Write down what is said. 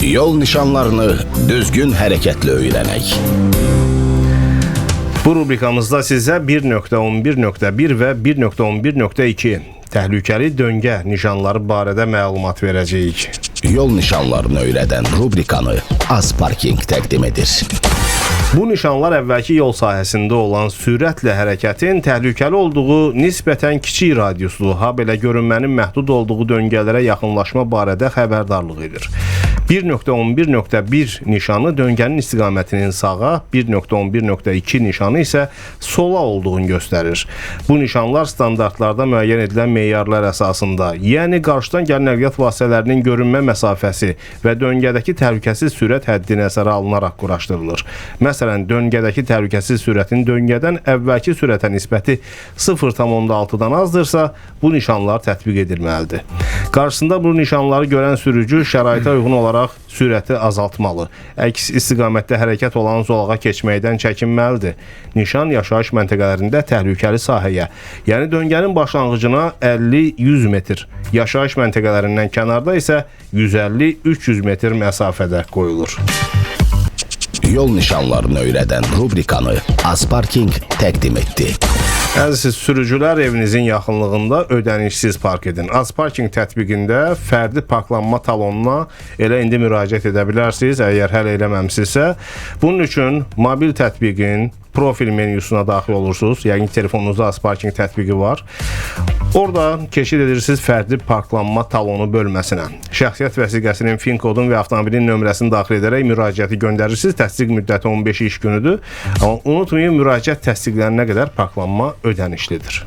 Yol nişanlarını düzgün hərəkətlə öyrənək. Bu rubrikamızda sizə 1.11.1 və 1.11.2 təhlükəli döngə nişanları barədə məlumat verəcəyik. Yol nişanlarını öyrədən rubrikanı Azparking təqdim edir. Bu nişanlar əvvəlki yol sahəsində olan sürətlə hərəkətin təhlükəli olduğu nisbətən kiçik radiuslu, habelə görünmənin məhdud olduğu döngələrə yaxınlaşma barədə xəbərdarlıq edir. 1.11.1 nişanı döngənin istiqamətinin sağa, 1.11.2 nişanı isə sola olduğunu göstərir. Bu nişanlar standartlarda müəyyən edilən meyarlar əsasında, yəni qarşıdan gələn nəqliyyat vasitələrinin görünmə məsafəsi və döngədəki təhlükəsiz sürət həddi nəzərə alınaraq quraşdırılır. Məsələn, döngədəki təhlükəsiz sürətin döngədən əvvəlki sürətə nisbəti 0,6-dan azdırsa, bu nişanlar tətbiq edilməlidir. Qarşısında bu nişanları görən sürücü şəraitə uyğun olaraq sürəti azaltmalı. Əks istiqamətdə hərəkət olan zolağa keçməkdən çəkinməlidir. Nişan yaşayış məntəqələrində təhlükəli sahəyə, yəni döngənin başlanğıcına 50-100 metr, yaşayış məntəqələrindən kənarda isə 150-300 metr məsafədə qoyulur. Yol nişanlarını öyrədən rubrikanı Azparking təqdim etdi. Əziz sürücülər, evinizin yaxınlığında ödənişsiz park edin. Azparking tətbiqində fərdi parklanma talonuna elə indi müraciət edə bilərsiniz, əgər hələ eləməmsinizsə. Bunun üçün mobil tətbiqin profil menüsuna daxil olursunuz. Yəni telefonunuzda Azparking tətbiqi var. Orada keçid edirsiniz fərdi parklanma talonu bölməsinə. Şəxsiyyət vəsiqəsinin FIN kodun və avtomobilin nömrəsini daxil edərək müraciəti göndərirsiniz. Təsdiq müddəti 15 iş günüdür. Amma unutmayın, müraciət təsdiqlənənə qədər parklanma ödənişlidir.